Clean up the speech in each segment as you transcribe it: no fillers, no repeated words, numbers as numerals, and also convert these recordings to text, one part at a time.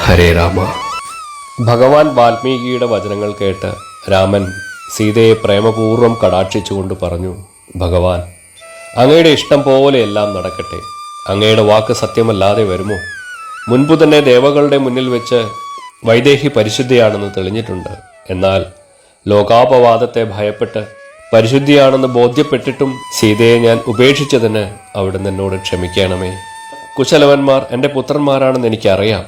ഹരേ രാമ. ഭഗവാൻ വാൽമീകിയുടെ വചനങ്ങൾ കേട്ട് രാമൻ സീതയെ പ്രേമപൂർവ്വം കടാക്ഷിച്ചുകൊണ്ട് പറഞ്ഞു, ഭഗവാൻ, അങ്ങയുടെ ഇഷ്ടം പോലെ എല്ലാം നടക്കട്ടെ. അങ്ങയുടെ വാക്ക് സത്യമല്ലാതെ വരുമോ? മുൻപു തന്നെ ദേവകളുടെ മുന്നിൽ വെച്ച് വൈദേഹി പരിശുദ്ധിയാണെന്ന് തെളിഞ്ഞിട്ടുണ്ട്. എന്നാൽ ലോകാപവാദത്തെ ഭയപ്പെട്ട് പരിശുദ്ധിയാണെന്ന് ബോധ്യപ്പെട്ടിട്ടും സീതയെ ഞാൻ ഉപേക്ഷിച്ചതിന് അവിടുന്ന് എന്നോട് ക്ഷമിക്കണമേ. കുശലവന്മാർ എൻ്റെ പുത്രന്മാരാണെന്ന് എനിക്കറിയാം.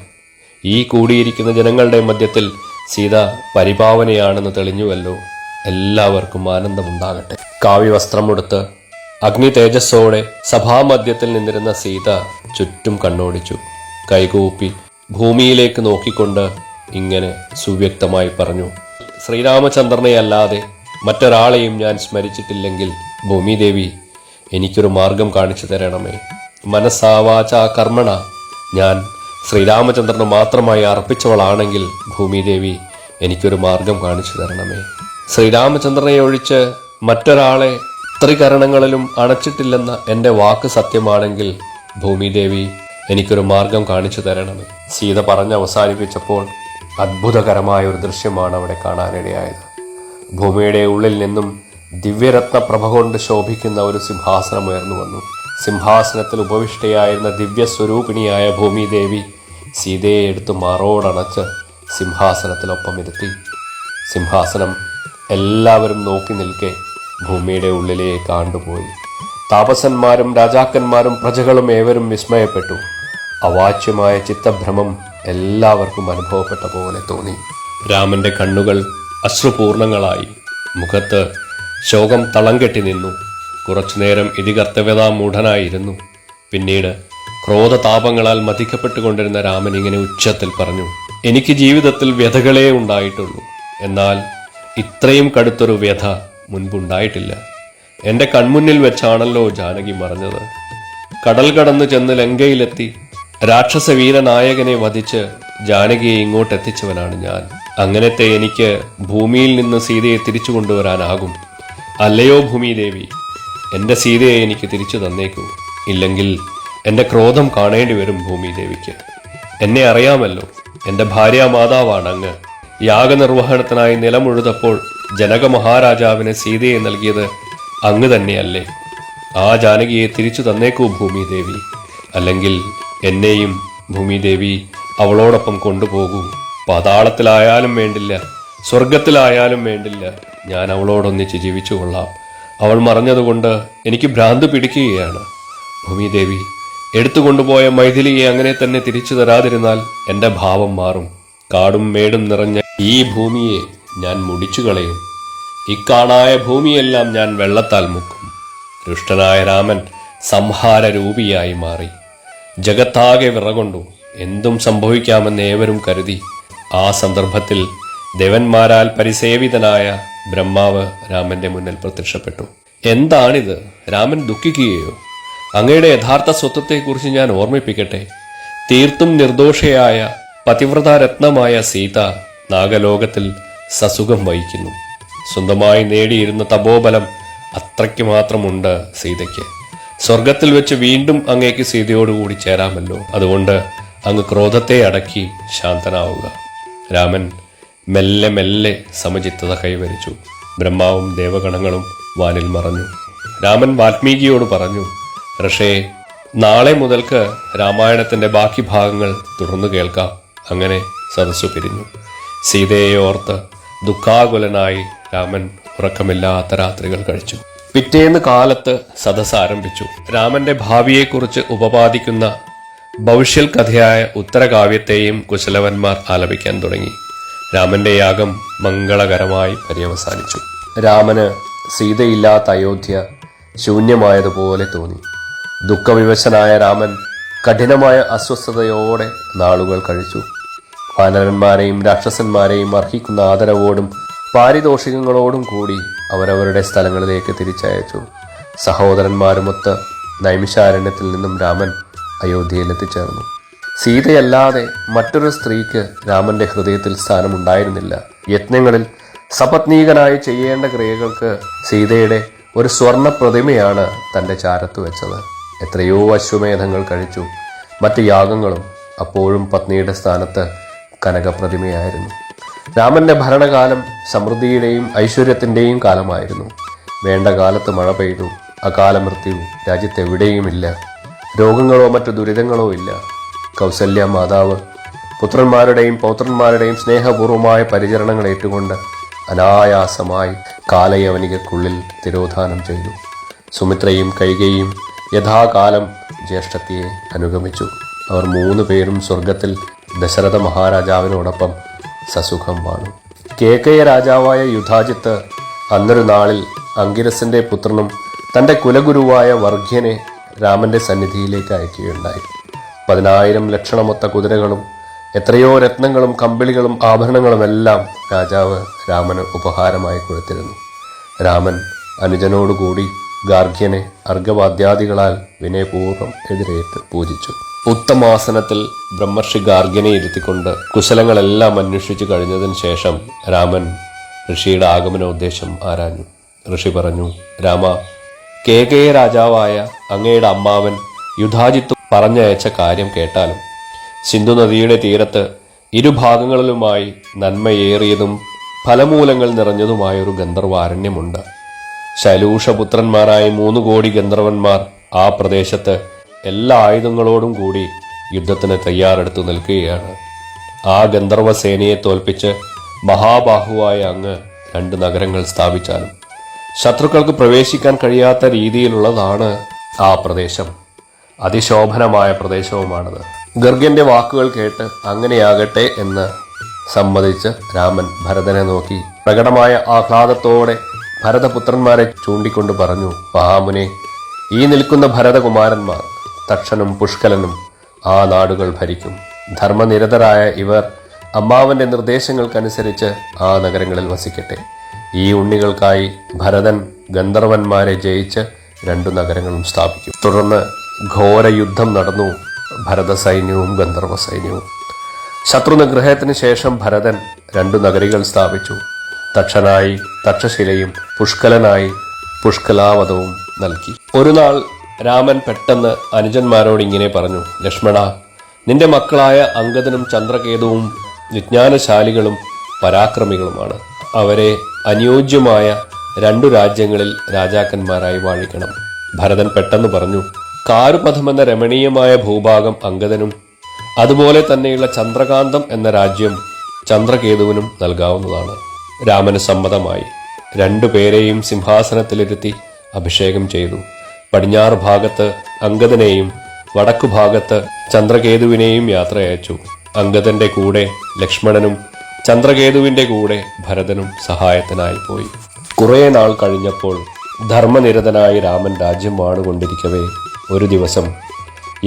ഈ കൂടിയിരിക്കുന്ന ജനങ്ങളുടെ മധ്യത്തിൽ സീത പരിപാവനയാണെന്ന് തെളിഞ്ഞുവല്ലോ. എല്ലാവർക്കും ആനന്ദമുണ്ടാകട്ടെ. കാവ്യവസ്ത്രമുടുത്ത് അഗ്നി തേജസ്സോടെ സഭാമധ്യത്തിൽ നിന്നിരുന്ന സീത ചുറ്റും കണ്ണോടിച്ചു. കൈകൂപ്പി ഭൂമിയിലേക്ക് നോക്കിക്കൊണ്ട് ഇങ്ങനെ സുവ്യക്തമായി പറഞ്ഞു, ശ്രീരാമചന്ദ്രനെയല്ലാതെ മറ്റൊരാളെയും ഞാൻ സ്മരിച്ചിട്ടില്ലെങ്കിൽ ഭൂമിദേവി എനിക്കൊരു മാർഗം കാണിച്ചു തരണമേ. മനസ്സാവാച കർമ്മണ ഞാൻ ശ്രീരാമചന്ദ്രന് മാത്രമായി അർപ്പിച്ചവളാണെങ്കിൽ ഭൂമിദേവി എനിക്കൊരു മാർഗം കാണിച്ചു തരണമേ. ശ്രീരാമചന്ദ്രനെ ഒഴിച്ച് മറ്റൊരാളെ ത്രികരണങ്ങളിലും അണച്ചിട്ടില്ലെന്ന എൻ്റെ വാക്ക് സത്യമാണെങ്കിൽ ഭൂമിദേവി എനിക്കൊരു മാർഗം കാണിച്ചു തരണമേ. സീത പറഞ്ഞ് അവസാനിപ്പിച്ചപ്പോൾ അത്ഭുതകരമായ ഒരു ദൃശ്യമാണ് അവിടെ കാണാനിടയായത്. ഭൂമിയുടെ ഉള്ളിൽ നിന്നും ദിവ്യരത്ന പ്രഭ കൊണ്ട് ശോഭിക്കുന്ന ഒരു സിംഹാസനം ഉയർന്നു വന്നു. സിംഹാസനത്തിൽ ഉപവിഷ്ടയായിരുന്ന ദിവ്യസ്വരൂപിണിയായ ഭൂമിദേവി സീതയെ എടുത്ത് മാറോടണച്ച് സിംഹാസനത്തിലൊപ്പം ഇരുത്തി. സിംഹാസനം എല്ലാവരും നോക്കി നിൽക്കെ ഭൂമിയുടെ ഉള്ളിലേക്ക് ആണ്ടുപോയി. താപസന്മാരും രാജാക്കന്മാരും പ്രജകളും ഏവരും വിസ്മയപ്പെട്ടു. അവാച്യമായ ചിത്തഭ്രമം എല്ലാവർക്കും അനുഭവപ്പെട്ട പോലെ തോന്നി. രാമന്റെ കണ്ണുകൾ അശ്രുപൂർണങ്ങളായി. മുഖത്ത് ശോകം തളം കെട്ടി നിന്നു. കുറച്ചുനേരം ഇതികർത്തവ്യതാമൂഢനായിരുന്നു. പിന്നീട് ക്രോധതാപങ്ങളാൽ മതിക്കപ്പെട്ടുകൊണ്ടിരുന്ന രാമൻ ഇങ്ങനെ ഉച്ചത്തിൽ പറഞ്ഞു, എനിക്ക് ജീവിതത്തിൽ വ്യഥകളേ ഉണ്ടായിട്ടുള്ളൂ. എന്നാൽ ഇത്രയും കടുത്തൊരു വ്യഥ മുൻപുണ്ടായിട്ടില്ല. എൻ്റെ കൺമുന്നിൽ വെച്ചാണല്ലോ ജാനകി മറഞ്ഞത്. കടൽ കടന്നു ചെന്ന് ലങ്കയിലെത്തി രാക്ഷസ വീരനായകനെ വധിച്ച് ജാനകിയെ ഇങ്ങോട്ടെത്തിച്ചവനാണ് ഞാൻ. അങ്ങനത്തെ എനിക്ക് ഭൂമിയിൽ നിന്ന് സീതയെ തിരിച്ചു കൊണ്ടുവരാനാകും. അല്ലയോ ഭൂമിദേവി, എൻ്റെ സീതയെ എനിക്ക് തിരിച്ചു തന്നേക്കൂ. ഇല്ലെങ്കിൽ എൻ്റെ ക്രോധം കാണേണ്ടി വരും ഭൂമിദേവിക്ക്. എന്നെ അറിയാമല്ലോ, എൻ്റെ ഭാര്യാമാതാവാണ് അങ്ങ്. യാഗനിർവഹണത്തിനായി നിലമുഴുതപ്പോൾ ജനക മഹാരാജാവിന് സീതയെ നൽകിയത് അങ്ങ് തന്നെയല്ലേ? ആ ജാനകിയെ തിരിച്ചു തന്നേക്കൂ ഭൂമിദേവി. അല്ലെങ്കിൽ എന്നെയും ഭൂമിദേവി അവളോടൊപ്പം കൊണ്ടുപോകൂ. പാതാളത്തിലായാലും വേണ്ടില്ല, സ്വർഗത്തിലായാലും വേണ്ടില്ല, ഞാൻ അവളോടൊന്നിച്ച് ജീവിച്ചു കൊള്ളാം. അവൾ മറഞ്ഞതുകൊണ്ട് എനിക്ക് ഭ്രാന്ത് പിടിക്കുകയാണ്. ഭൂമിദേവി, എടുത്തുകൊണ്ടുപോയ മൈഥിലിയെ അങ്ങനെ തന്നെ തിരിച്ചു തരാതിരുന്നാൽ എൻ്റെ ഭാവം മാറും. കാടും മേടും നിറഞ്ഞ ഈ ഭൂമിയെ ഞാൻ മുടിച്ചു കളയും. ഇക്കാണായ ഭൂമിയെല്ലാം ഞാൻ വെള്ളത്താൽ മുക്കും. ദുഷ്ടനായ രാമൻ സംഹാരരൂപിയായി മാറി. ജഗത്താകെ വിറകൊണ്ടു. എന്തും സംഭവിക്കാമെന്ന് ഏവരും കരുതി. ആ സന്ദർഭത്തിൽ ദേവന്മാരാൽ പരിസേവിതനായ ബ്രഹ്മാവ് രാമന്റെ മുന്നിൽ പ്രത്യക്ഷപ്പെട്ടു. എന്താണിത്? രാമൻ ദുഃഖിക്കുകയോ? അങ്ങയുടെ യഥാർത്ഥ സ്വത്വത്തെക്കുറിച്ച് ഞാൻ ഓർമ്മിപ്പിക്കട്ടെ. തീർത്തും നിർദോഷയായ പതിവ്രതാരത്നമായ സീത നാഗലോകത്തിൽ സസുഖം വഹിക്കുന്നു. സ്വന്തമായി നേടിയിരുന്ന തപോബലം അത്രയ്ക്ക് മാത്രമുണ്ട് സീതയ്ക്ക്. സ്വർഗത്തിൽ വെച്ച് വീണ്ടും അങ്ങേക്ക് സീതയോടുകൂടി ചേരാമല്ലോ. അതുകൊണ്ട് അങ്ങ് ക്രോധത്തെ അടക്കി ശാന്തനാവുക. രാമൻ മെല്ലെ മെല്ലെ സമചിത്തത കൈവരിച്ചു. ബ്രഹ്മാവും ദേവഗണങ്ങളും വാനിൽ മറഞ്ഞു. രാമൻ വാൽമീകിയോട് പറഞ്ഞു, ഋഷേ, നാളെ മുതൽക്ക് രാമായണത്തിന്റെ ബാക്കി ഭാഗങ്ങൾ തുടർന്നു കേൾക്കാം. അങ്ങനെ സദസ്സു പിരിഞ്ഞു. സീതയെ ഓർത്ത് ദുഃഖാകുലനായി രാമൻ ഉറക്കമില്ലാത്ത രാത്രികൾ കഴിച്ചു. പിറ്റേന്ന് കാലത്ത് സദസ്സ് ആരംഭിച്ചു. രാമന്റെ ഭാവിയെക്കുറിച്ച് ഉപപാദിക്കുന്ന ഭവിഷ്യൽ കഥയായ ഉത്തരകാവ്യത്തെയും കുശലവന്മാർ ആലപിക്കാൻ തുടങ്ങി. രാമന്റെ യാഗം മംഗളകരമായി പര്യവസാനിച്ചു. രാമന് സീതയില്ലാത്ത അയോധ്യ ശൂന്യമായതുപോലെ തോന്നി. ദുഃഖവിവശനായ രാമൻ കഠിനമായ അസ്വസ്ഥതയോടെ നാളുകൾ കഴിച്ചു. വാനരന്മാരെയും രാക്ഷസന്മാരെയും അർഹിക്കുന്ന ആദരവോടും പാരിതോഷികങ്ങളോടും കൂടി അവരവരുടെ സ്ഥലങ്ങളിലേക്ക് തിരിച്ചയച്ചു. സഹോദരന്മാരുമൊത്ത് നൈമിഷാരണ്യത്തിൽ നിന്നും രാമൻ അയോധ്യയിൽ എത്തിച്ചേർന്നു. സീതയല്ലാതെ മറ്റൊരു സ്ത്രീക്ക് രാമന്റെ ഹൃദയത്തിൽ സ്ഥാനമുണ്ടായിരുന്നില്ല. യജ്ഞങ്ങളിൽ സപത്നീകനായി ചെയ്യേണ്ട ക്രിയകൾക്ക് സീതയുടെ ഒരു സ്വർണ്ണ പ്രതിമയാണ് തന്റെ ചാരത്ത് വെച്ചത്. എത്രയോ അശ്വമേധങ്ങൾ കഴിച്ചു. മറ്റ് യാഗങ്ങളും. അപ്പോഴും പത്നിയുടെ സ്ഥാനത്ത് കനകപ്രതിമയായിരുന്നു. രാമന്റെ ഭരണകാലം സമൃദ്ധിയുടെയും ഐശ്വര്യത്തിൻ്റെയും കാലമായിരുന്നു. വേണ്ട കാലത്ത് മഴ പെയ്തു. അകാല മൃത്യു രാജ്യത്തെവിടെയുമില്ല. രോഗങ്ങളോ മറ്റു ദുരിതങ്ങളോ ഇല്ല. കൗസല്യ മാതാവ് പുത്രന്മാരുടെയും പൗത്രന്മാരുടെയും സ്നേഹപൂർവമായ പരിചരണങ്ങൾ ഏറ്റുകൊണ്ട് അനായാസമായി കാലയവനികക്കുള്ളിൽ തിരോധാനം ചെയ്തു. സുമിത്രയും കൈകേയിയും യഥാകാലം ജ്യേഷ്ഠത്തിയെ അനുഗമിച്ചു. അവർ 3 പേരും സ്വർഗത്തിൽ ദശരഥ മഹാരാജാവിനോടൊപ്പം സസുഖം വാണു. കേകയ രാജാവായ യുധാജിത്ത് അന്നൊരു നാളിൽ അങ്കിരസന്റെ പുത്രനും തൻ്റെ കുലഗുരുവായ വർഗ്യനെ രാമന്റെ സന്നിധിയിലേക്ക് അയക്കുകയുണ്ടായി. 10,000 ലക്ഷണമൊത്ത കുതിരകളും എത്രയോ രത്നങ്ങളും കമ്പിളികളും ആഭരണങ്ങളുമെല്ലാം രാജാവ് രാമന് ഉപഹാരമായി കൊടുത്തിരുന്നു. രാമൻ അനുജനോടുകൂടി ഗാർഗ്യനെ അർഘവാദ്യാദികളാൽ വിനയപൂർവ്വം എതിരേറ്റ് പൂജിച്ചു. ഉത്തമാസനത്തിൽ ബ്രഹ്മർഷി ഗാർഗ്യനെ ഇരുത്തിക്കൊണ്ട് കുശലങ്ങളെല്ലാം അന്വേഷിച്ചു കഴിഞ്ഞതിന് ശേഷം രാമൻ ഋഷിയുടെ ആഗമനോദ്ദേശം ആരാഞ്ഞു. ഋഷി പറഞ്ഞു, രാമ, കേകയ രാജാവായ അങ്ങയുടെ അമ്മാവൻ യുധാജിത്ത് പറഞ്ഞയച്ച കാര്യം കേട്ടാലും സിന്ധു നദിയുടെ തീരത്ത് ഇരുഭാഗങ്ങളിലുമായി നന്മയേറിയതും ഫലമൂലങ്ങൾ നിറഞ്ഞതുമായൊരു ഗന്ധർവാരണ്യമുണ്ട്. ശൈലൂഷപുത്രന്മാരായ 3 കോടി ഗന്ധർവന്മാർ ആ പ്രദേശത്ത് എല്ലാ ആയുധങ്ങളോടും കൂടി യുദ്ധത്തിന് തയ്യാറെടുത്തു നിൽക്കുകയാണ്. ആ ഗന്ധർവസേനയെ തോൽപ്പിച്ച് മഹാബാഹുവായ അങ്ങ് 2 നഗരങ്ങൾ സ്ഥാപിച്ചാലും ശത്രുക്കൾക്ക് പ്രവേശിക്കാൻ കഴിയാത്ത രീതിയിലുള്ളതാണ് ആ പ്രദേശം. അതിശോഭനമായ പ്രദേശവുമാണത്. ഗർഗ്യന്റെ വാക്കുകൾ കേട്ട് അങ്ങനെയാകട്ടെ എന്ന് സമ്മതിച്ച് രാമൻ ഭരതനെ നോക്കി പ്രകടമായ ആഹ്ലാദത്തോടെ ഭരതപുത്രന്മാരെ ചൂണ്ടിക്കൊണ്ട് പറഞ്ഞു, മഹാമുനെ, ഈ നിൽക്കുന്ന ഭരതകുമാരന്മാർ തക്ഷനും പുഷ്കലനും ആ നാടുകൾ ഭരിക്കും. ധർമ്മനിരതരായ ഇവർ അമ്മാവന്റെ നിർദ്ദേശങ്ങൾക്കനുസരിച്ച് ആ നഗരങ്ങളിൽ വസിക്കട്ടെ. ഈ ഉണ്ണികൾക്കായി ഭരതൻ ഗന്ധർവന്മാരെ ജയിച്ച് 2 നഗരങ്ങളും സ്ഥാപിക്കും. തുടർന്ന് ഘോര യുദ്ധം നടന്നു. ഭരത സൈന്യവും ഗന്ധർവ സൈന്യവും. ശത്രുനിഗ്രഹത്തിന് ശേഷം ഭരതൻ 2 നഗരികൾ സ്ഥാപിച്ചു. തക്ഷനായി തക്ഷശിലയും പുഷ്കലനായി പുഷ്കലാവതവും നൽകി. ഒരു നാൾ രാമൻ പെട്ടെന്ന് അനുജന്മാരോട് ഇങ്ങനെ പറഞ്ഞു, ലക്ഷ്മണ, നിന്റെ മക്കളായ അംഗദനും ചന്ദ്രകേതുവും വിജ്ഞാനശാലികളും പരാക്രമികളുമാണ്. അവരെ അനുയോജ്യമായ 2 രാജ്യങ്ങളിൽ രാജാക്കന്മാരായി വാഴിക്കണം. ഭരതൻ പെട്ടെന്ന് പറഞ്ഞു, കാരുപഥമെന്ന രമണീയമായ ഭൂഭാഗം അംഗദനും അതുപോലെ തന്നെയുള്ള ചന്ദ്രകാന്തം എന്ന രാജ്യം ചന്ദ്രകേതുവിനും നൽകാവുന്നതാണ്. രാമന് സമ്മതമായി. 2 പേരെയും സിംഹാസനത്തിലിരുത്തി അഭിഷേകം ചെയ്തു. പടിഞ്ഞാറ് ഭാഗത്ത് അംഗദനെയും വടക്കു ഭാഗത്ത് ചന്ദ്രകേതുവിനെയും യാത്രയച്ചു. അംഗദന്റെ കൂടെ ലക്ഷ്മണനും ചന്ദ്രകേതുവിന്റെ കൂടെ ഭരതനും സഹായത്തിനായി പോയി. കുറെ നാൾ കഴിഞ്ഞപ്പോൾ ധർമ്മനിരതനായി രാമൻ രാജ്യം വാണുകൊണ്ടിരിക്കവേ ഒരു ദിവസം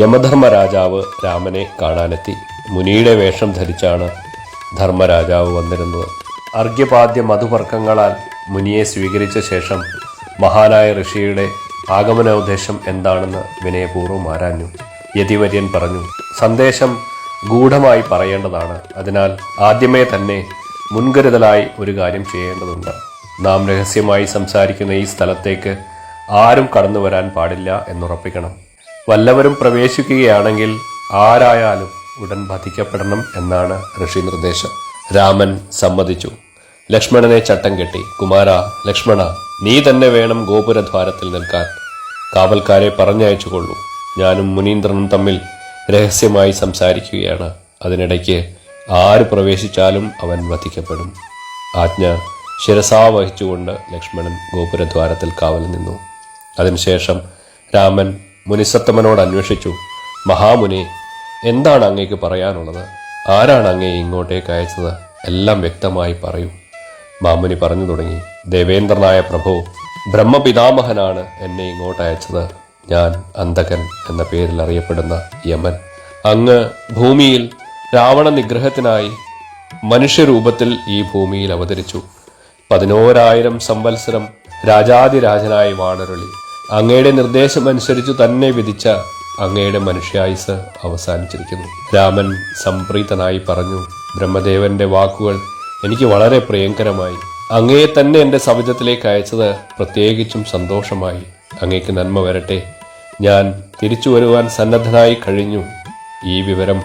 യമധർമ്മ രാജാവ് രാമനെ കാണാനെത്തി. മുനിയുടെ വേഷം ധരിച്ചാണ് ധർമ്മരാജാവ് വന്നിരുന്നത്. അർഘ്യപാദ്യ മധുപർക്കങ്ങളാൽ മുനിയെ സ്വീകരിച്ച ശേഷം മഹാനായ ഋഷിയുടെ ആഗമനോദ്ദേശം എന്താണെന്ന് വിനയപൂർവ്വം ആരാഞ്ഞു. യതിവര്യൻ പറഞ്ഞു, സന്ദേശം ഗൂഢമായി പറയേണ്ടതാണ്. അതിനാൽ ആദ്യമേ തന്നെ മുൻകരുതലായി ഒരു കാര്യം ചെയ്യേണ്ടതുണ്ട്. നാം രഹസ്യമായി സംസാരിക്കുന്ന ഈ സ്ഥലത്തേക്ക് ആരും കടന്നു വരാൻ പാടില്ല എന്നുറപ്പിക്കണം. വല്ലവരും പ്രവേശിക്കുകയാണെങ്കിൽ ആരായാലും ഉടൻ വധിക്കപ്പെടണം എന്നാണ് ഋഷി നിർദ്ദേശം. രാമൻ സമ്മതിച്ചു. ലക്ഷ്മണനെ ചട്ടം കെട്ടി, കുമാര ലക്ഷ്മണ, നീ തന്നെ വേണം ഗോപുരദ്വാരത്തിൽ നിൽക്കാൻ. കാവൽക്കാരെ പറഞ്ഞയച്ചുകൊള്ളൂ. ഞാനും മുനീന്ദ്രനും തമ്മിൽ രഹസ്യമായി സംസാരിക്കുകയാണ്. അതിനിടയ്ക്ക് ആര് പ്രവേശിച്ചാലും അവൻ വധിക്കപ്പെടും. ആജ്ഞ ശിരസാ വഹിച്ചുകൊണ്ട് ലക്ഷ്മണൻ ഗോപുരദ്വാരത്തിൽ കാവൽ നിന്നു. അതിനുശേഷം രാമൻ മുനിസത്തമനോട് അന്വേഷിച്ചു, മഹാമുനി, എന്താണ് അങ്ങേക്ക് പറയാനുള്ളത്? ആരാണ് അങ്ങയെ ഇങ്ങോട്ടേക്ക് അയച്ചത്? എല്ലാം വ്യക്തമായി പറയൂ. മാമുനി പറഞ്ഞു തുടങ്ങി, ദേവേന്ദ്രനായ പ്രഭു, ബ്രഹ്മപിതാമഹനാണ് എന്നെ ഇങ്ങോട്ട് അയച്ചത്. ഞാൻ അന്ധകൻ എന്ന പേരിൽ അറിയപ്പെടുന്ന യമൻ. അങ്ങ് ഭൂമിയിൽ രാവണ നിഗ്രഹത്തിനായി മനുഷ്യരൂപത്തിൽ ഈ ഭൂമിയിൽ അവതരിച്ചു. 11,000 സംവത്സരം രാജാതിരാജനായി വാണരുളി. അങ്ങയുടെ നിർദ്ദേശമനുസരിച്ചു തന്നെ വിധിച്ച അങ്ങയുടെ മനുഷ്യായുസ് അവസാനിച്ചിരിക്കുന്നു. രാമൻ സംപ്രീതനായി പറഞ്ഞു, ബ്രഹ്മദേവന്റെ വാക്കുകൾ എനിക്ക് വളരെ പ്രിയങ്കരമായി. അങ്ങയെ തന്നെ എൻ്റെ സവിധത്തിലേക്ക് അയച്ചത് പ്രത്യേകിച്ചും സന്തോഷമായി. അങ്ങേക്ക് നന്മ വരട്ടെ. ഞാൻ തിരിച്ചു വരുവാൻ സന്നദ്ധനായി കഴിഞ്ഞു. ഈ വിവരം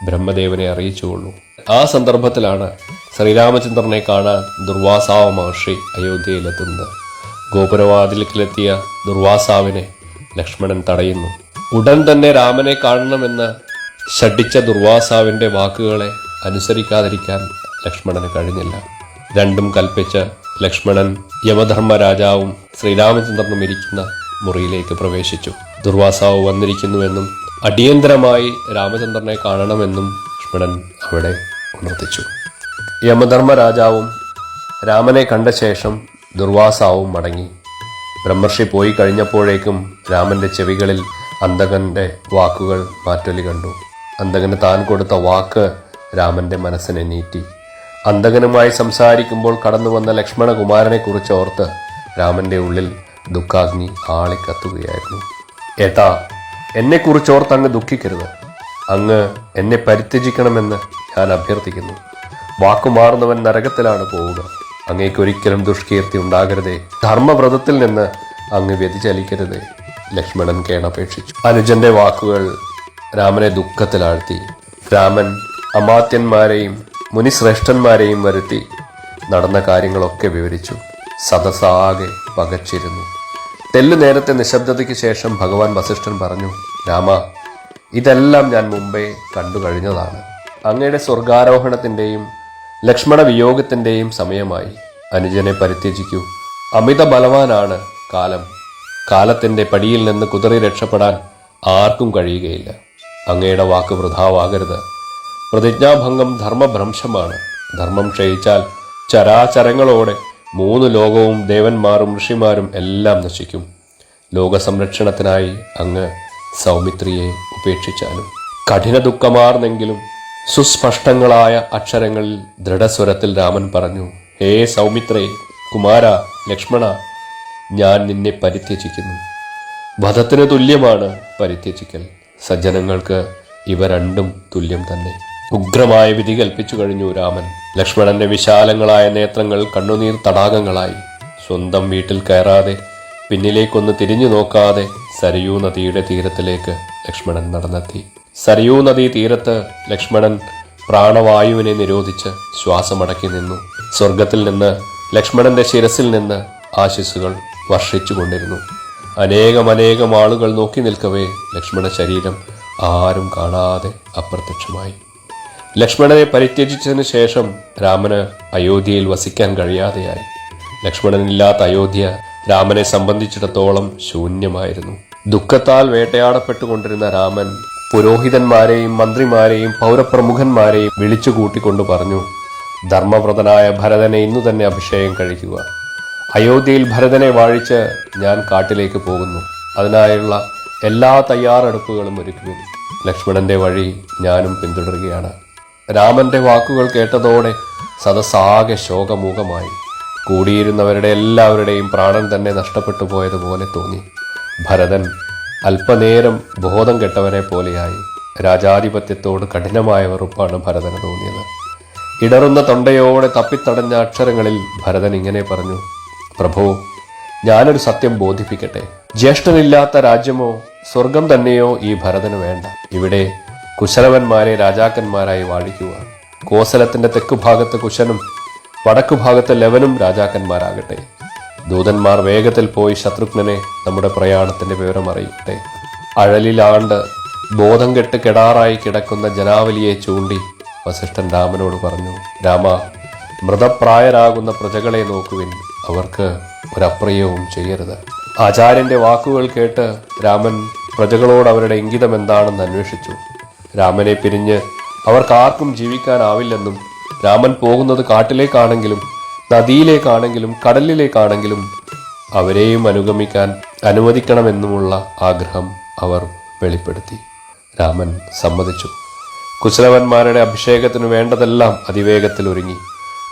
ബ്രഹ്മദേവനെ അറിയിച്ചുകൊള്ളൂ. ആ സന്ദർഭത്തിലാണ് ശ്രീരാമചന്ദ്രനെ കാണാൻ ദുർവാസാവ് മഹർഷി അയോധ്യയിലെത്തുന്നത്. ഗോപുരവാതിൽക്കിലെത്തിയ ദുർവാസാവിനെ ലക്ഷ്മണൻ തടയുന്നു. ഉടൻ തന്നെ രാമനെ കാണണമെന്ന് ഷഡിച്ച ദുർവാസാവിന്റെ വാക്കുകളെ അനുസരിക്കാതിരിക്കാൻ ലക്ഷ്മണന് കഴിഞ്ഞില്ല. രണ്ടും കൽപ്പിച്ച് ലക്ഷ്മണൻ യമധർമ്മ രാജാവും ശ്രീരാമചന്ദ്രനും ഇരിക്കുന്ന മുറിയിലേക്ക് പ്രവേശിച്ചു. ദുർവാസാവ് വന്നിരിക്കുന്നുവെന്നും അടിയന്തരമായി രാമചന്ദ്രനെ കാണണമെന്നും ലക്ഷ്മണൻ അവിടെ ഉണർത്തിച്ചു. യമധർമ്മ രാജാവും രാമനെ കണ്ട ശേഷം ദുർവാസാവും മടങ്ങി. ബ്രഹ്മർഷി പോയി കഴിഞ്ഞപ്പോഴേക്കും രാമന്റെ ചെവികളിൽ അന്തകന്റെ വാക്കുകൾ മാറ്റൊലി കണ്ടു. അന്തകന് താൻ കൊടുത്ത വാക്ക് രാമന്റെ മനസ്സിനെ നീറ്റി. അന്തകനുമായി സംസാരിക്കുമ്പോൾ കടന്നു വന്ന ലക്ഷ്മണകുമാരനെ കുറിച്ച് ഓർത്ത് രാമന്റെ ഉള്ളിൽ ദുഃഖാഗ്നി ആളിക്കത്തുകയായിരുന്നു. ഏട്ടാ, എന്നെക്കുറിച്ചോർത്ത് അങ്ങ് ദുഃഖിക്കരുത്. അങ്ങ് എന്നെ പരിത്യജിക്കണമെന്ന് ഞാൻ അഭ്യർത്ഥിക്കുന്നു. വാക്കുമാറുന്നവൻ നരകത്തിലാണ് പോവുക. അങ്ങേക്കൊരിക്കലും ദുഷ്കീർത്തി ഉണ്ടാകരുതേ. ധർമ്മവ്രതത്തിൽ നിന്ന് അങ്ങ് വ്യതിചലിക്കരുതേ, ലക്ഷ്മണൻ കേണപേക്ഷിച്ചു. അനുജന്റെ വാക്കുകൾ രാമനെ ദുഃഖത്തിലാഴ്ത്തി. രാമൻ അമാത്യന്മാരെയും മുനിശ്രേഷ്ഠന്മാരെയും വരുത്തി നടന്ന കാര്യങ്ങളൊക്കെ വിവരിച്ചു. സദസ്സാകെ പകച്ചിരുന്നു. തെല്ലു നേരത്തെ നിശബ്ദതയ്ക്ക് ശേഷം ഭഗവാൻ വസിഷ്ഠൻ പറഞ്ഞു, രാമ, ഇതെല്ലാം ഞാൻ മുമ്പേ കണ്ടു കഴിഞ്ഞതാണ്. അങ്ങയുടെ സ്വർഗാരോഹണത്തിന്റെയും ലക്ഷ്മണ വിയോഗത്തിന്റെയും സമയമായി. അനുജനെ പരിത്യജിക്കൂ. അമിത ബലവാനാണ് കാലം. കാലത്തിന്റെ പടിയിൽ നിന്ന് കുതറി രക്ഷപ്പെടാൻ ആർക്കും കഴിയുകയില്ല. അങ്ങയുടെ വാക്ക് വൃഥാവാകരുത്. പ്രതിജ്ഞാഭംഗം ധർമ്മഭ്രംശമാണ്. ധർമ്മം ക്ഷയിച്ചാൽ ചരാചരങ്ങളോടെ 3 ലോകവും ദേവന്മാരും ഋഷിമാരും എല്ലാം നശിക്കും. ലോകസംരക്ഷണത്തിനായി അങ്ങ് സൗമിത്രിയെ ഉപേക്ഷിച്ചാലും. കഠിന ദുഃഖമാർന്നെങ്കിലും സുസ്പഷ്ടങ്ങളായ അക്ഷരങ്ങളിൽ ദൃഢസ്വരത്തിൽ രാമൻ പറഞ്ഞു, ഹേ സൗമിത്രേ, കുമാര, ലക്ഷ്മണ, ഞാൻ നിന്നെ പരിത്യജിക്കുന്നു. വധത്തിന് തുല്യമാണ് പരിത്യജിക്കൽ. സജ്ജനങ്ങൾക്ക് ഇവ രണ്ടും തുല്യം തന്നെ. ഉഗ്രമായ വിധി കൽപ്പിച്ചു കഴിഞ്ഞു രാമൻ. ലക്ഷ്മണന്റെ വിശാലങ്ങളായ നേത്രങ്ങൾ കണ്ണുനീർ തടാകങ്ങളായി. സ്വന്തം വീട്ടിൽ കയറാതെ, പിന്നിലേക്കൊന്ന് തിരിഞ്ഞു നോക്കാതെ സരയൂ നദിയുടെ തീരത്തിലേക്ക് ലക്ഷ്മണൻ നടന്നെത്തി. സരയൂ നദീ തീരത്ത് ലക്ഷ്മണൻ പ്രാണവായുവിനെ നിരോധിച്ച് ശ്വാസമടക്കി നിന്നു. സ്വർഗത്തിൽ നിന്ന് ലക്ഷ്മണന്റെ ശിരസിൽ നിന്ന് ആശിസ്സുകൾ വർഷിച്ചുകൊണ്ടിരുന്നു. അനേകം ആളുകൾ നോക്കി നിൽക്കവേ ലക്ഷ്മണ ശരീരം ആരും കാണാതെ അപ്രത്യക്ഷമായി. ലക്ഷ്മണനെ പരിത്യജിച്ചതിനു ശേഷം രാമന് അയോധ്യയിൽ വസിക്കാൻ കഴിയാതെയായി. ലക്ഷ്മണനില്ലാത്ത അയോധ്യ രാമനെ സംബന്ധിച്ചിടത്തോളം ശൂന്യമായിരുന്നു. ദുഃഖത്താൽ വേട്ടയാടപ്പെട്ടുകൊണ്ടിരുന്ന രാമൻ പുരോഹിതന്മാരെയും മന്ത്രിമാരെയും പൗരപ്രമുഖന്മാരെയും വിളിച്ചു കൂട്ടിക്കൊണ്ടു പറഞ്ഞു, ധർമ്മവ്രതനായ ഭരതനെ ഇന്നു തന്നെ അഭിഷേകം കഴിക്കുക. അയോധ്യയിൽ ഭരതനെ വാഴിച്ച് ഞാൻ കാട്ടിലേക്ക് പോകുന്നു. അതിനായുള്ള എല്ലാ തയ്യാറെടുപ്പുകളും ഒരുക്കുവിൻ. ലക്ഷ്മണന്റെ വഴി ഞാനും പിന്തുടരുകയാണ്. രാമന്റെ വാക്കുകൾ കേട്ടതോടെ സദസ്സാകെ ശോകമൂകമായി. കൂടിയിരുന്നവരുടെ എല്ലാവരുടെയും പ്രാണൻ തന്നെ നഷ്ടപ്പെട്ടു പോയതുപോലെ തോന്നി. ഭരതൻ അല്പനേരം ബോധം കെട്ടവനെ പോലെയായി. രാജാധിപത്യത്തോട് കഠിനമായ വെറുപ്പാണ് ഭരതന് തോന്നിയത്. ഇടറുന്ന തൊണ്ടയോടെ തപ്പിത്തടഞ്ഞ അക്ഷരങ്ങളിൽ ഭരതൻ ഇങ്ങനെ പറഞ്ഞു, പ്രഭു, ഞാനൊരു സത്യം ബോധിപ്പിക്കട്ടെ. ജ്യേഷ്ഠനില്ലാത്ത രാജ്യമോ സ്വർഗം തന്നെയോ ഈ ഭരതന് വേണ്ട. ഇവിടെ കുശലവന്മാരെ രാജാക്കന്മാരായി വാഴിക്കുക. കോസലത്തിന്റെ തെക്കുഭാഗത്ത് കുശനും വടക്കുഭാഗത്ത് ലവനും രാജാക്കന്മാരാകട്ടെ. ദൂതന്മാർ വേഗത്തിൽ പോയി ശത്രുഘ്നനെ നമ്മുടെ പ്രയാണത്തിന്റെ വിവരം അറിയിക്കട്ടെ. അഴലിലാണ്ട് ബോധം കെട്ട് കെടാറായി കിടക്കുന്ന ജനാവലിയെ ചൂണ്ടി വസിഷ്ഠൻ രാമനോട് പറഞ്ഞു, രാമ, മൃതപ്രായരാകുന്ന പ്രജകളെ നോക്കുവിൻ. അവർക്ക് ഒരപ്രിയവും ചെയ്യരുത്. ആചാര്യന്റെ വാക്കുകൾ കേട്ട് രാമൻ പ്രജകളോട് അവരുടെ ഇംഗിതം എന്താണെന്ന് അന്വേഷിച്ചു. രാമനെ പിരിഞ്ഞ് അവർക്കാർക്കും ജീവിക്കാനാവില്ലെന്നും രാമൻ പോകുന്നത് കാട്ടിലേക്കാണെങ്കിലും നദിയിലേക്കാണെങ്കിലും കടലിലേക്കാണെങ്കിലും അവരെയും അനുഗമിക്കാൻ അനുവദിക്കണമെന്നുമുള്ള ആഗ്രഹം അവർ വെളിപ്പെടുത്തി. രാമൻ സമ്മതിച്ചു. കുശലവന്മാരുടെ അഭിഷേകത്തിനു വേണ്ടതെല്ലാം അതിവേഗത്തിൽ ഒരുങ്ങി.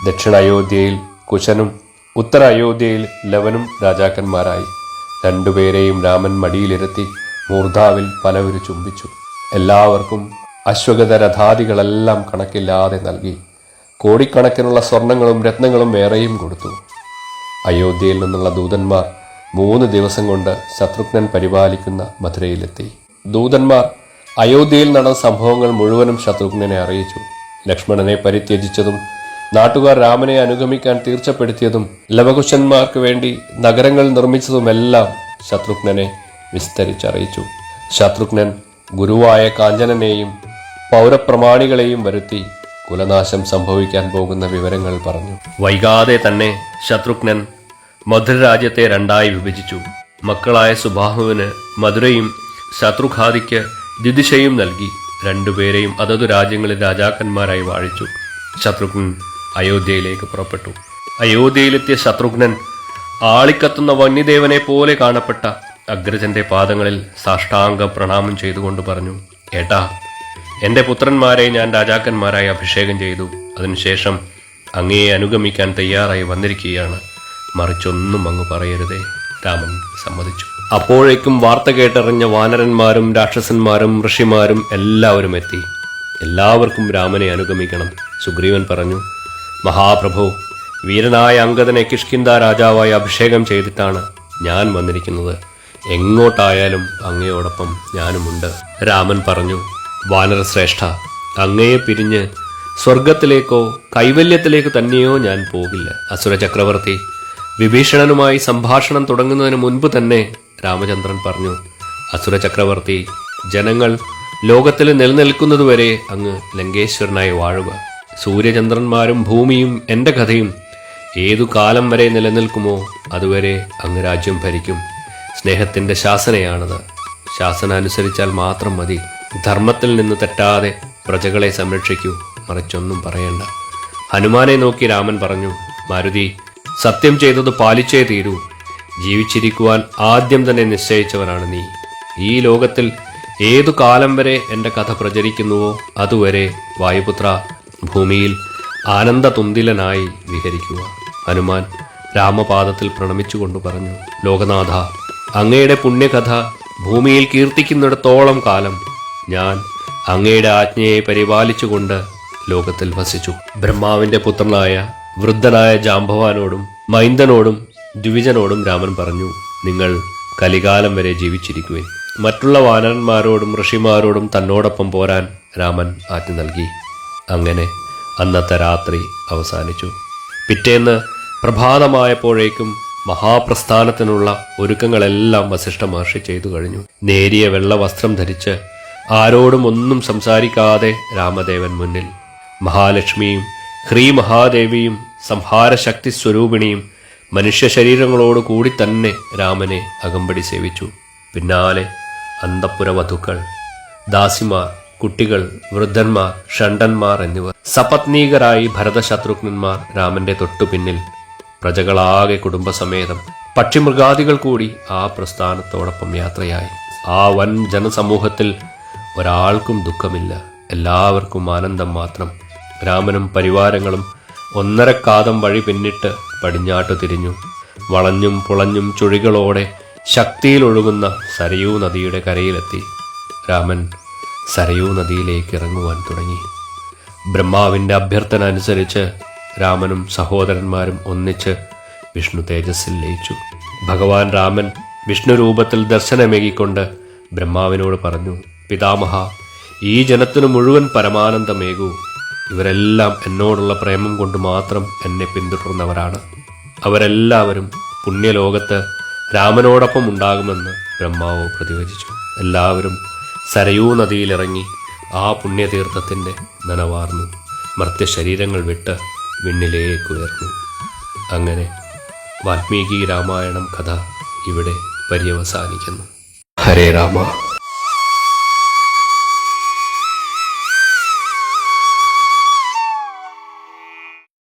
ദക്ഷിണ അയോധ്യയിൽ കുശനും ഉത്തര അയോധ്യയിൽ ലവനും രാജാക്കന്മാരായി. രണ്ടുപേരെയും രാമൻ മടിയിലിരുത്തി മൂർധാവിൽ പലവരു ചുംബിച്ചു. എല്ലാവർക്കും അശ്വഗത രഥാദികളെല്ലാം കണക്കില്ലാതെ നൽകി. കോടിക്കണക്കിനുള്ള സ്വർണങ്ങളും രത്നങ്ങളും വേറെയും കൊടുത്തു. അയോധ്യയിൽ നിന്നുള്ള ദൂതന്മാർ 3 ദിവസം കൊണ്ട് ശത്രുഘ്നൻ പരിപാലിക്കുന്ന മധുരയിലെത്തി. ദൂതന്മാർ അയോധ്യയിൽ നടന്ന സംഭവങ്ങൾ മുഴുവനും ശത്രുഘ്നനെ അറിയിച്ചു. ലക്ഷ്മണനെ പരിത്യജിച്ചതും നാട്ടുകാർ രാമനെ അനുഗമിക്കാൻ തീർച്ചപ്പെടുത്തിയതും ലവകുശന്മാർക്ക് വേണ്ടി നഗരങ്ങൾ നിർമ്മിച്ചതുമെല്ലാം ശത്രുഘ്നനെ വിസ്തരിച്ചറിയിച്ചു. ശത്രുഘ്നൻ ഗുരുവായ കാഞ്ചനനെയും പൗരപ്രമാണികളെയും വരുത്തി കുലനാശം സംഭവിക്കാൻ പോകുന്ന വിവരങ്ങൾ പറഞ്ഞു. വൈകാതെ തന്നെ ശത്രുഘ്നൻ മധുരരാജ്യത്തെ രണ്ടായി വിഭജിച്ചു. മക്കളായ സുബാഹുവിന് മധുരയും ശത്രുഘാതിക്ക് ദിദിശയും നൽകി. രണ്ടുപേരെയും അതതു രാജ്യങ്ങളിൽ രാജാക്കന്മാരായി വാഴിച്ചു. ശത്രുഘ്നൻ അയോധ്യയിലേക്ക് പുറപ്പെട്ടു. അയോധ്യയിലെത്തിയ ശത്രുഘ്നൻ ആളിക്കത്തുന്ന വന്യദേവനെ പോലെ കാണപ്പെട്ട അഗ്രജന്റെ പാദങ്ങളിൽ സാഷ്ടാംഗ പ്രണാമം ചെയ്തുകൊണ്ട് പറഞ്ഞു, ഏട്ടാ, എന്റെ പുത്രന്മാരെ ഞാൻ രാജാക്കന്മാരായി അഭിഷേകം ചെയ്തു. അതിനുശേഷം അങ്ങയെ അനുഗമിക്കാൻ തയ്യാറായി വന്നിരിക്കുകയാണ്. മറിച്ചൊന്നും അങ്ങ് പറയരുതേ. രാമൻ സമ്മതിച്ചു. അപ്പോഴേക്കും വാർത്ത കേട്ടറിഞ്ഞ വാനരന്മാരും രാക്ഷസന്മാരും ഋഷിമാരും എല്ലാവരും എത്തി. എല്ലാവർക്കും രാമനെ അനുഗമിക്കണം. സുഗ്രീവൻ പറഞ്ഞു, മഹാപ്രഭു, വീരനായ അംഗദനെ കിഷ്കിന്ധ രാജാവായി അഭിഷേകം ചെയ്തിട്ടാണ് ഞാൻ വന്നിരിക്കുന്നത്. എങ്ങോട്ടായാലും അങ്ങയോടൊപ്പം ഞാനുമുണ്ട്. രാമൻ പറഞ്ഞു, വാനരശ്രേഷ്ഠ, അങ്ങയെ പിരിഞ്ഞ് സ്വർഗത്തിലേക്കോ കൈവല്യത്തിലേക്കോ തന്നെയോ ഞാൻ പോകില്ല. അസുര ചക്രവർത്തി വിഭീഷണനുമായി സംഭാഷണം തുടങ്ങുന്നതിന് മുൻപ് തന്നെ രാമചന്ദ്രൻ പറഞ്ഞു, അസുര ചക്രവർത്തി, ജനങ്ങൾ ലോകത്തിൽ നിലനിൽക്കുന്നതുവരെ അങ്ങ് ലങ്കേശ്വരനായി വാഴുക. സൂര്യചന്ദ്രന്മാരും ഭൂമിയും എൻ്റെ കഥയും ഏതു കാലം വരെ നിലനിൽക്കുമോ അതുവരെ അങ്ങ് രാജ്യം ഭരിക്കും. സ്നേഹത്തിൻ്റെ ശാസനയാണത്. ശാസന അനുസരിച്ചാൽ മാത്രം മതി. ധർമ്മത്തിൽ നിന്ന് തെറ്റാതെ പ്രജകളെ സംരക്ഷിക്കൂ. മറിച്ചൊന്നും പറയണ്ട. ഹനുമാനെ നോക്കി രാമൻ പറഞ്ഞു, മാരുതി, സത്യം ചെയ്തത് പാലിച്ചേ തീരൂ. ജീവിച്ചിരിക്കുവാൻ ആദ്യം തന്നെ നിശ്ചയിച്ചവനാണ് നീ. ഈ ലോകത്തിൽ ഏതു കാലം വരെ എൻ്റെ കഥ പ്രചരിക്കുന്നുവോ അതുവരെ വായുപുത്ര ഭൂമിയിൽ ആനന്ദതുന്തിലനായി വിഹരിക്കുക. ഹനുമാൻ രാമപാദത്തിൽ പ്രണമിച്ചുകൊണ്ട് പറഞ്ഞു, ലോകനാഥ, അങ്ങയുടെ പുണ്യകഥ ഭൂമിയിൽ കീർത്തിക്കുന്നിടത്തോളം കാലം ഞാൻ അങ്ങയുടെ ആജ്ഞയെ പരിപാലിച്ചുകൊണ്ട് ലോകത്തിൽ വസിച്ചു. ബ്രഹ്മാവിന്റെ പുത്രനായ വൃദ്ധനായ ജാംബവാനോടും മൈന്ദനോടും ദ്വിവിജനോടും രാമൻ പറഞ്ഞു, നിങ്ങൾ കലികാലം വരെ ജീവിച്ചിരിക്കുവിൻ. മറ്റുള്ള വാനരന്മാരോടും ഋഷിമാരോടും തന്നോടൊപ്പം പോരാൻ രാമൻ ആജ്ഞ നൽകി. അങ്ങനെ അന്നത്തെ രാത്രി അവസാനിച്ചു. പിറ്റേന്ന് പ്രഭാതമായപ്പോഴേക്കും മഹാപ്രസ്ഥാനത്തിനുള്ള ഒരുക്കങ്ങളെല്ലാം വസിഷ്ഠ മഹർഷി ചെയ്തു കഴിഞ്ഞു. നേരിയ വെള്ള വസ്ത്രം ധരിച്ച് ആരോടും ഒന്നും സംസാരിക്കാതെ രാമദേവൻ മുന്നിൽ. മഹാലക്ഷ്മിയും ഹ്രീ മഹാദേവിയും സംഹാരശക്തി സ്വരൂപിണിയും മനുഷ്യ ശരീരങ്ങളോട് കൂടി തന്നെ രാമനെ അകമ്പടി സേവിച്ചു. പിന്നാലെ അന്തഃപുര വധുക്കൾ, ദാസിമാർ, കുട്ടികൾ, വൃദ്ധന്മാർ, ഷണ്ടന്മാർ എന്നിവർ സപത്നീകരായി ഭരതശത്രുഘ്നന്മാർ രാമന്റെ തൊട്ടു പിന്നിൽ. പ്രജകളാകെ കുടുംബസമേതം, പക്ഷിമൃഗാദികൾ കൂടി ആ പ്രസ്ഥാനത്തോടൊപ്പം യാത്രയായി. ആ വൻ ജനസമൂഹത്തിൽ ഒരാൾക്കും ദുഃഖമില്ല. എല്ലാവർക്കും ആനന്ദം മാത്രം. രാമനും പരിവാരങ്ങളും 1.5 കാതം വഴി പിന്നിട്ട് പടിഞ്ഞാട്ടു തിരിഞ്ഞു. വളഞ്ഞും പുളഞ്ഞും ചുഴികളോടെ ശക്തിയിലൊഴുകുന്ന സരയൂ നദിയുടെ കരയിലെത്തി. രാമൻ സരയൂ നദിയിലേക്ക് ഇറങ്ങുവാൻ തുടങ്ങി. ബ്രഹ്മാവിന്റെ അഭ്യർത്ഥന അനുസരിച്ച് രാമനും സഹോദരന്മാരും ഒന്നിച്ച് വിഷ്ണു തേജസ്സിൽ ലയിച്ചു. ഭഗവാൻ രാമൻ വിഷ്ണു രൂപത്തിൽ ദർശനമേകിക്കൊണ്ട് ബ്രഹ്മാവിനോട് പറഞ്ഞു, പിതാമഹ, ഈ ജനത്തിനു മുഴുവൻ പരമാനന്ദമേകൂ. ഇവരെല്ലാം എന്നോടുള്ള പ്രേമം കൊണ്ട് മാത്രം എന്നെ പിന്തുടർന്നവരാണ്. അവരെല്ലാവരും പുണ്യലോകത്ത് രാമനോടൊപ്പം ഉണ്ടാകുമെന്ന് ബ്രഹ്മാവ് പ്രതിവചിച്ചു. എല്ലാവരും സരയൂ നദിയിലിറങ്ങി ആ പുണ്യതീർത്ഥത്തിൻ്റെ നനവാർന്നു. മർത്യശരീരങ്ങൾ വിട്ട് വിണ്ണിലേക്കുയർന്നു. അങ്ങനെ വാൽമീകി രാമായണം കഥ ഇവിടെ പര്യവസാനിക്കുന്നു. ഹരേ രാമ.